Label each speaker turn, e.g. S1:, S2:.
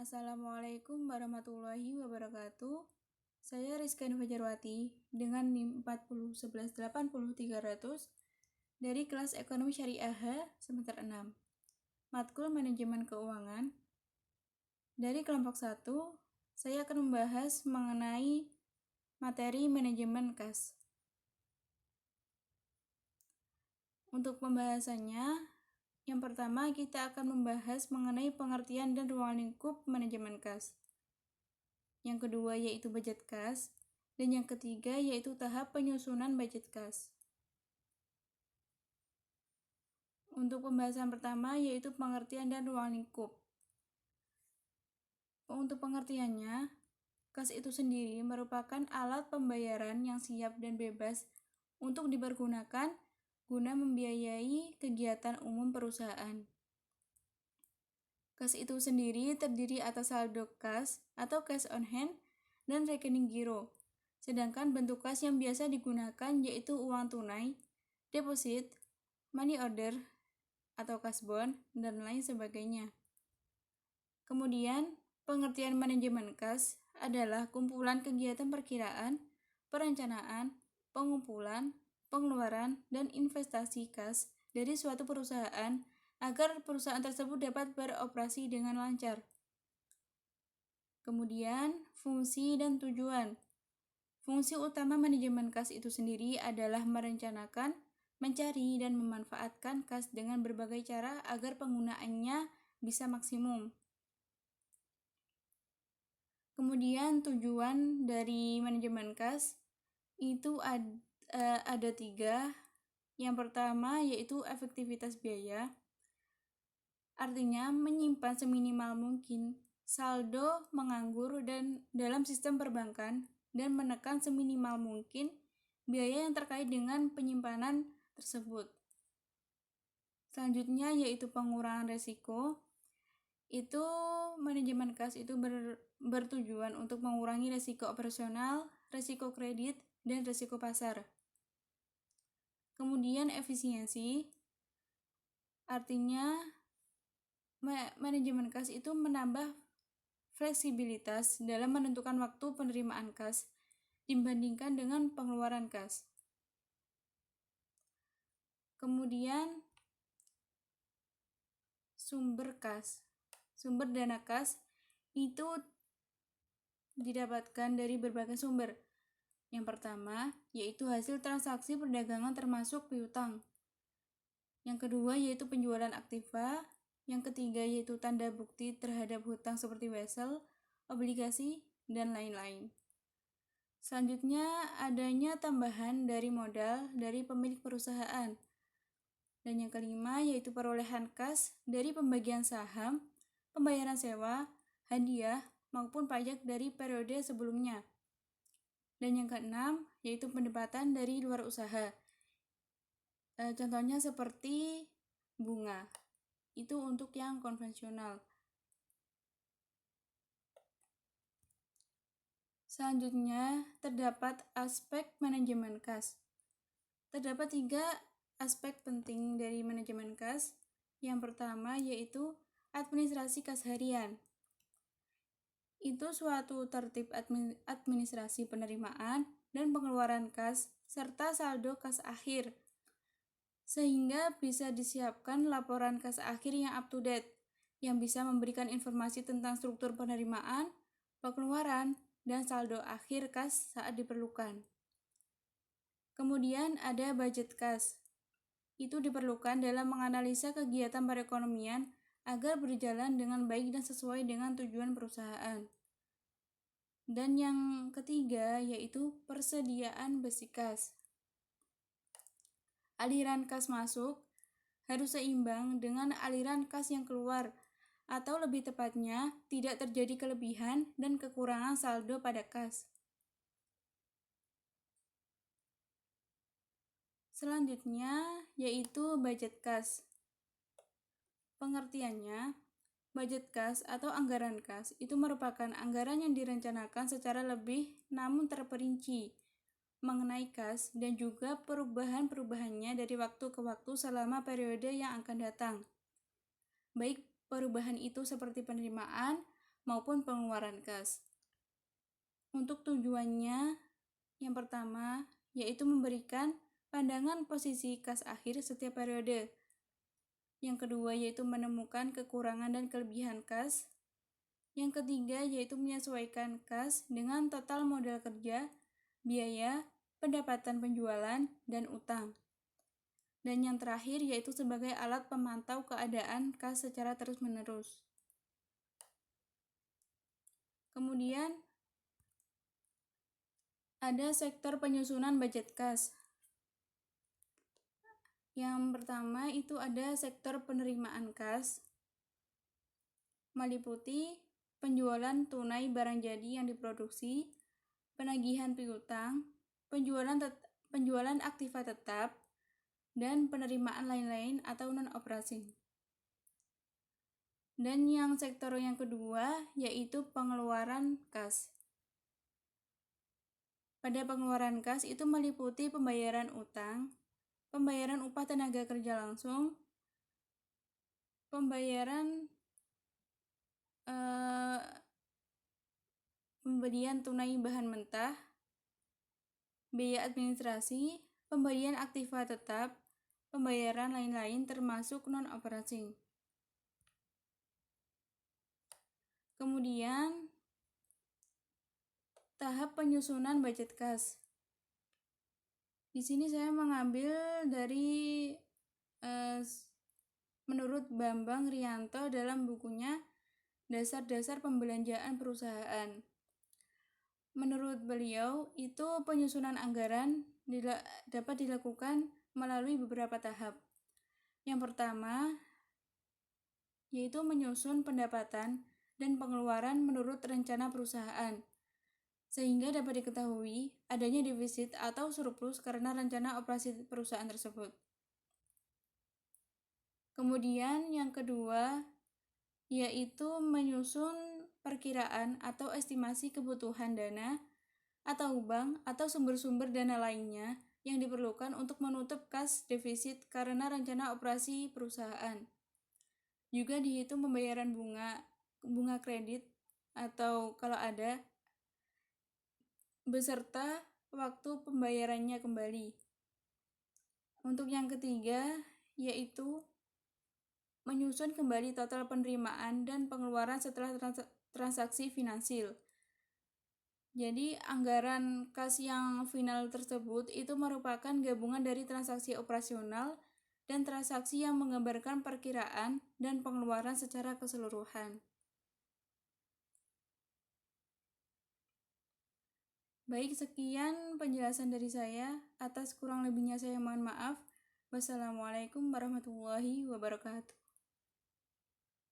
S1: Assalamualaikum warahmatullahi wabarakatuh. Saya Rizka Fajarwati dengan NIM 401180-300 dari kelas Ekonomi Syariah semester 6. Matkul Manajemen Keuangan. Dari kelompok 1, saya akan membahas mengenai materi manajemen kas. Untuk pembahasannya, yang pertama kita akan membahas mengenai pengertian dan ruang lingkup manajemen kas. Yang kedua yaitu budget kas, dan yang ketiga yaitu tahap penyusunan budget kas. Untuk pembahasan pertama yaitu pengertian dan ruang lingkup. Untuk pengertiannya, kas itu sendiri merupakan alat pembayaran yang siap dan bebas untuk dipergunakan guna membiayai kegiatan umum perusahaan. Kas itu sendiri terdiri atas saldo kas atau cash on hand dan rekening giro. Sedangkan bentuk kas yang biasa digunakan yaitu uang tunai, deposit, money order atau cash bond, dan lain sebagainya. Kemudian, pengertian manajemen kas adalah kumpulan kegiatan perkiraan, perencanaan, pengumpulan, pengeluaran, dan investasi kas dari suatu perusahaan agar perusahaan tersebut dapat beroperasi dengan lancar. Kemudian, fungsi dan tujuan. Fungsi utama manajemen kas itu sendiri adalah merencanakan, mencari, dan memanfaatkan kas dengan berbagai cara agar penggunaannya bisa maksimum. Kemudian, tujuan dari manajemen kas itu ada 3. Yang pertama yaitu efektivitas biaya. Artinya menyimpan seminimal mungkin saldo menganggur dan dalam sistem perbankan dan menekan seminimal mungkin biaya yang terkait dengan penyimpanan tersebut. Selanjutnya yaitu pengurangan resiko. Itu manajemen kas itu bertujuan untuk mengurangi resiko operasional, resiko kredit, dan resiko pasar. Kemudian efisiensi. Artinya manajemen kas itu menambah fleksibilitas dalam menentukan waktu penerimaan kas dibandingkan dengan pengeluaran kas. Kemudian sumber kas. Sumber dana kas itu didapatkan dari berbagai sumber. Yang pertama yaitu hasil transaksi perdagangan termasuk piutang. Yang kedua yaitu penjualan aktiva. Yang ketiga yaitu tanda bukti terhadap hutang seperti wesel, obligasi, dan lain-lain. Selanjutnya adanya tambahan dari modal dari pemilik perusahaan. Dan yang kelima yaitu perolehan kas dari pembagian saham, pembayaran sewa, hadiah, maupun pajak dari periode sebelumnya. Dan yang keenam yaitu pendapatan dari luar usaha. Contohnya seperti bunga. Itu untuk yang konvensional. Selanjutnya, terdapat aspek manajemen kas. Terdapat 3 aspek penting dari manajemen kas. Yang pertama yaitu administrasi kas harian. Itu suatu tertib administrasi penerimaan dan pengeluaran kas serta saldo kas akhir, sehingga bisa disiapkan laporan kas akhir yang up to date, yang bisa memberikan informasi tentang struktur penerimaan, pengeluaran, dan saldo akhir kas saat diperlukan. Kemudian ada budget kas. Itu diperlukan dalam menganalisa kegiatan perekonomian agar berjalan dengan baik dan sesuai dengan tujuan perusahaan. Dan yang ketiga yaitu persediaan besi kas. Aliran kas masuk harus seimbang dengan aliran kas yang keluar, atau lebih tepatnya tidak terjadi kelebihan dan kekurangan saldo pada kas. Selanjutnya yaitu budget kas. Pengertiannya, budget kas atau anggaran kas itu merupakan anggaran yang direncanakan secara lebih namun terperinci mengenai kas dan juga perubahan-perubahannya dari waktu ke waktu selama periode yang akan datang. Baik perubahan itu seperti penerimaan, maupun pengeluaran kas. Untuk tujuannya, yang pertama yaitu memberikan pandangan posisi kas akhir setiap periode. Yang kedua yaitu menemukan kekurangan dan kelebihan kas. Yang ketiga yaitu menyesuaikan kas dengan total modal kerja, biaya, pendapatan penjualan, dan utang. Dan yang terakhir yaitu sebagai alat pemantau keadaan kas secara terus-menerus. Kemudian ada sektor penyusunan budget kas. Yang pertama itu ada sektor penerimaan kas, meliputi penjualan tunai barang jadi yang diproduksi, penagihan piutang, penjualan aktiva tetap, dan penerimaan lain-lain atau non-operasi. Dan yang sektor yang kedua yaitu pengeluaran kas. Pada pengeluaran kas itu meliputi pembayaran utang, pembayaran upah tenaga kerja langsung, pembayaran pembelian tunai bahan mentah, biaya administrasi, pembelian aktiva tetap, pembayaran lain-lain termasuk non-operasi. Kemudian tahap penyusunan budget kas. Di sini saya mengambil dari menurut Bambang Rianto dalam bukunya Dasar-dasar Pembelanjaan Perusahaan. Menurut beliau, itu penyusunan anggaran dapat dilakukan melalui beberapa tahap. Yang pertama, yaitu menyusun pendapatan dan pengeluaran menurut rencana perusahaan, sehingga dapat diketahui adanya defisit atau surplus karena rencana operasi perusahaan tersebut. Kemudian yang kedua, yaitu menyusun perkiraan atau estimasi kebutuhan dana atau bank atau sumber-sumber dana lainnya yang diperlukan untuk menutup kas defisit karena rencana operasi perusahaan. Juga dihitung pembayaran bunga kredit atau kalau ada, beserta waktu pembayarannya kembali. Untuk yang ketiga, yaitu menyusun kembali total penerimaan dan pengeluaran setelah transaksi finansil. Jadi, anggaran kas yang final tersebut itu merupakan gabungan dari transaksi operasional dan transaksi yang menggambarkan perkiraan dan pengeluaran secara keseluruhan. Baik, sekian penjelasan dari saya. Atas kurang lebihnya saya mohon maaf. Wassalamualaikum warahmatullahi wabarakatuh.